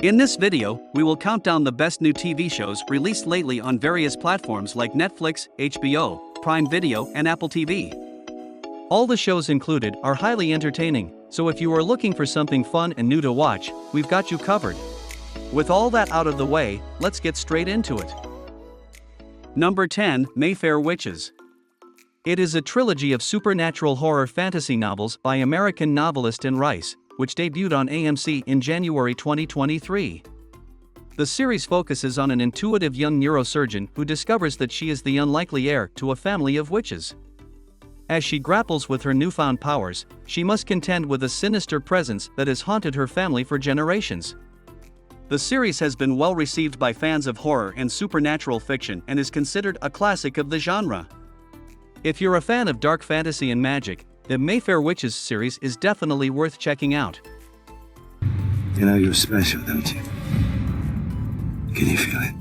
In this video, we will count down the best new TV shows released lately on various platforms like Netflix, HBO, Prime Video, and Apple TV. All the shows included are highly entertaining, so if you are looking for something fun and new to watch, we've got you covered. With all that out of the way, let's get straight into it. Number 10, Mayfair Witches. It is a trilogy of supernatural horror fantasy novels by American novelist Anne Rice, which debuted on AMC in January 2023. The series focuses on an intuitive young neurosurgeon who discovers that she is the unlikely heir to a family of witches. As she grapples with her newfound powers, she must contend with a sinister presence that has haunted her family for generations. The series has been well received by fans of horror and supernatural fiction and is considered a classic of the genre. If you're a fan of dark fantasy and magic, the Mayfair Witches series is definitely worth checking out. You know you're special, don't you? Can you feel it?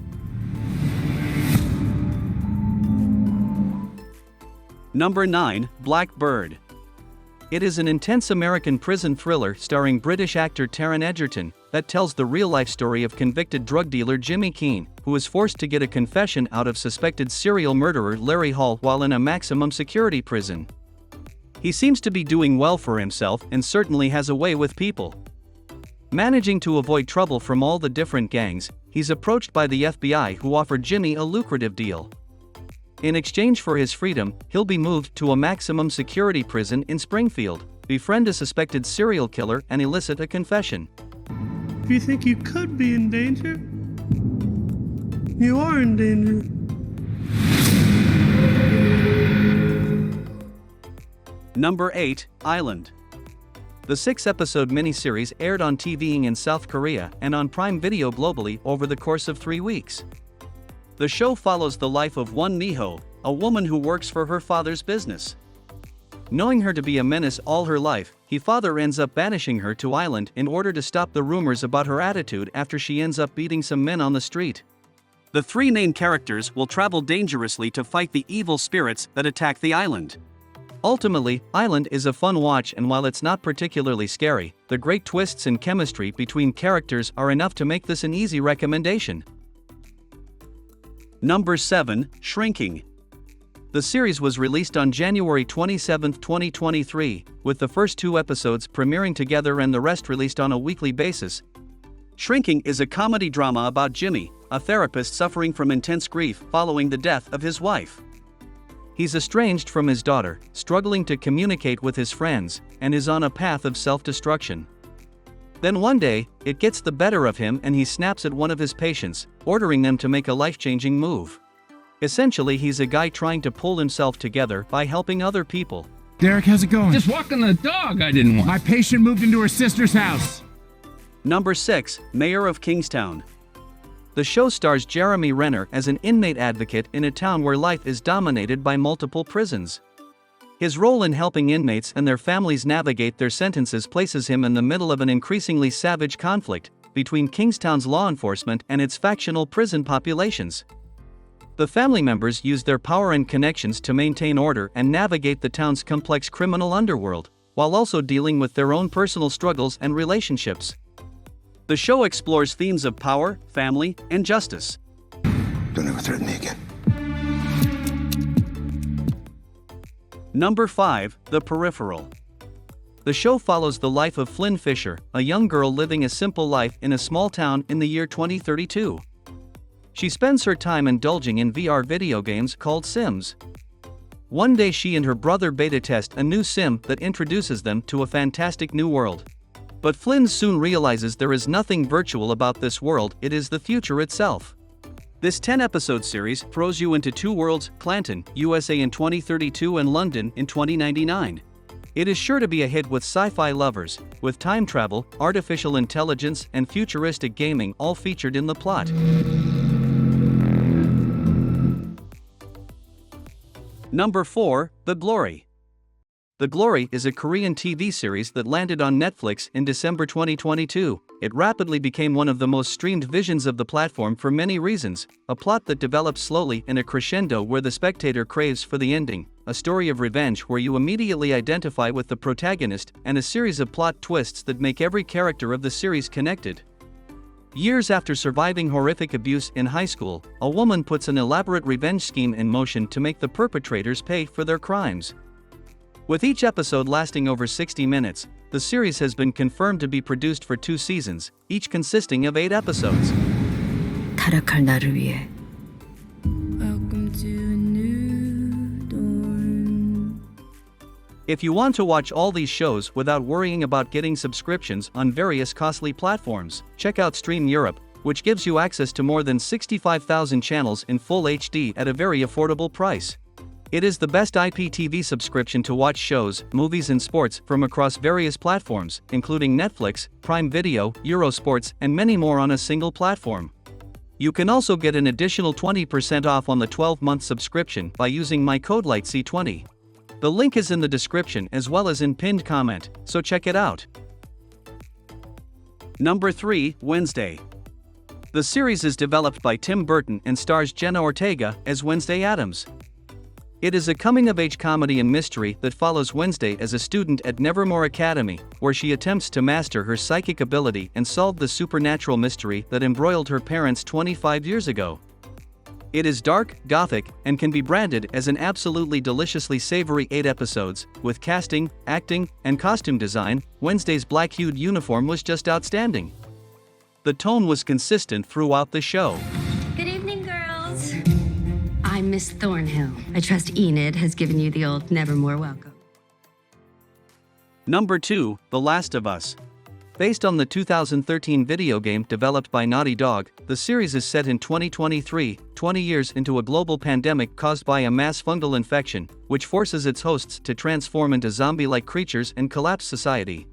Number 9, Black Bird. It is an intense American prison thriller starring British actor Taron Egerton that tells the real-life story of convicted drug dealer Jimmy Keene, who was forced to get a confession out of suspected serial murderer Larry Hall while in a maximum security prison. He seems to be doing well for himself and certainly has a way with people. Managing to avoid trouble from all the different gangs, he's approached by the FBI who offer Jimmy a lucrative deal. In exchange for his freedom, he'll be moved to a maximum security prison in Springfield, befriend a suspected serial killer and elicit a confession. If you think you could be in danger, you are in danger. Number 8, Island. The 6-episode miniseries aired on TVing in South Korea and on Prime Video globally over the course of 3 weeks. The show follows the life of Won Miho, a woman who works for her father's business. Knowing her to be a menace all her life, her father ends up banishing her to Island in order to stop the rumors about her attitude after she ends up beating some men on the street. The 3 main characters will travel dangerously to fight the evil spirits that attack the island. Ultimately, Island is a fun watch, and while it's not particularly scary, the great twists and chemistry between characters are enough to make this an easy recommendation. Number 7, Shrinking. The series was released on January 27, 2023, with the first 2 episodes premiering together and the rest released on a weekly basis. Shrinking is a comedy drama about Jimmy, a therapist suffering from intense grief following the death of his wife. He's estranged from his daughter, struggling to communicate with his friends, and is on a path of self-destruction. Then one day, it gets the better of him and he snaps at one of his patients, ordering them to make a life-changing move. Essentially, he's a guy trying to pull himself together by helping other people. Derek, how's it going? Just walking the dog I didn't want. My patient moved into her sister's house. Number 6, Mayor of Kingstown. The show stars Jeremy Renner as an inmate advocate in a town where life is dominated by multiple prisons. His role in helping inmates and their families navigate their sentences places him in the middle of an increasingly savage conflict between Kingstown's law enforcement and its factional prison populations. The family members use their power and connections to maintain order and navigate the town's complex criminal underworld, while also dealing with their own personal struggles and relationships. The show explores themes of power, family, and justice. Don't ever threaten me again. Number 5, The Peripheral. The show follows the life of Flynn Fisher, a young girl living a simple life in a small town in the year 2032. She spends her time indulging in VR video games called Sims. One day she and her brother beta test a new sim that introduces them to a fantastic new world. But Flynn soon realizes there is nothing virtual about this world, it is the future itself. This 10-episode series throws you into 2 worlds, Clanton, USA in 2032 and London in 2099. It is sure to be a hit with sci-fi lovers, with time travel, artificial intelligence, and futuristic gaming all featured in the plot. Number 4, The Glory. The Glory is a Korean TV series that landed on Netflix in December 2022. It rapidly became one of the most streamed visions of the platform for many reasons, a plot that develops slowly in a crescendo where the spectator craves for the ending, a story of revenge where you immediately identify with the protagonist, and a series of plot twists that make every character of the series connected. Years after surviving horrific abuse in high school, a woman puts an elaborate revenge scheme in motion to make the perpetrators pay for their crimes. With each episode lasting over 60 minutes, the series has been confirmed to be produced for 2 seasons, each consisting of 8 episodes. 타락할 나를 위해. If you want to watch all these shows without worrying about getting subscriptions on various costly platforms, check out StreamEurope, which gives you access to more than 65,000 channels in full HD at a very affordable price. It is the best IPTV subscription to watch shows, movies and sports from across various platforms, including Netflix, Prime Video, Eurosports, and many more on a single platform. You can also get an additional 20% off on the 12-month subscription by using my code LIGHTC20. The link is in the description as well as in pinned comment, so check it out. Number 3, Wednesday. The series is developed by Tim Burton and stars Jenna Ortega as Wednesday Addams. It is a coming-of-age comedy and mystery that follows Wednesday as a student at Nevermore Academy, where she attempts to master her psychic ability and solve the supernatural mystery that embroiled her parents 25 years ago. It is dark, gothic, and can be branded as an absolutely deliciously savory 8 episodes. With casting, acting, and costume design, Wednesday's black-hued uniform was just outstanding. The tone was consistent throughout the show. Good evening, girls. I'm Miss Thornhill. I trust Enid has given you the old Nevermore welcome. Number 2, The Last of Us. Based on the 2013 video game developed by Naughty Dog, the series is set in 2023, 20 years into a global pandemic caused by a mass fungal infection, which forces its hosts to transform into zombie-like creatures and collapse society.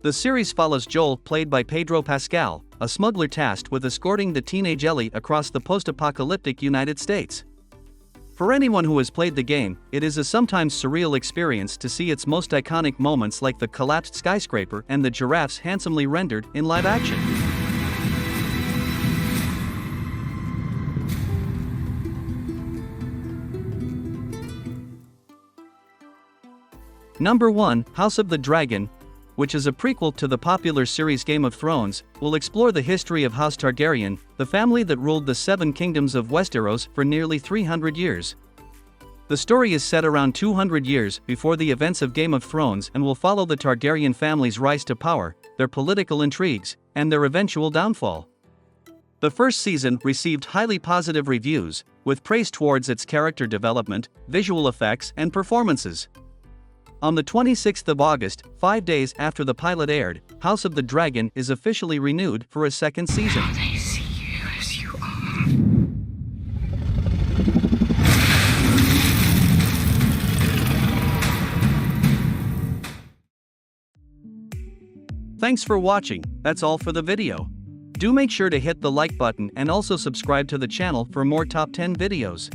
The series follows Joel, played by Pedro Pascal, a smuggler tasked with escorting the teenage Ellie across the post-apocalyptic United States. For anyone who has played the game, it is a sometimes surreal experience to see its most iconic moments like the collapsed skyscraper and the giraffes handsomely rendered in live action. Number 1, House of the Dragon, which is a prequel to the popular series Game of Thrones, will explore the history of House Targaryen, the family that ruled the 7 kingdoms of Westeros for nearly 300 years. The story is set around 200 years before the events of Game of Thrones and will follow the Targaryen family's rise to power, their political intrigues, and their eventual downfall. The first season received highly positive reviews, with praise towards its character development, visual effects, and performances. On the 26th of August, 5 days after the pilot aired, House of the Dragon is officially renewed for a second season. They see you as you are. Thanks for watching, that's all for the video. Do make sure to hit the like button and also subscribe to the channel for more top 10 videos.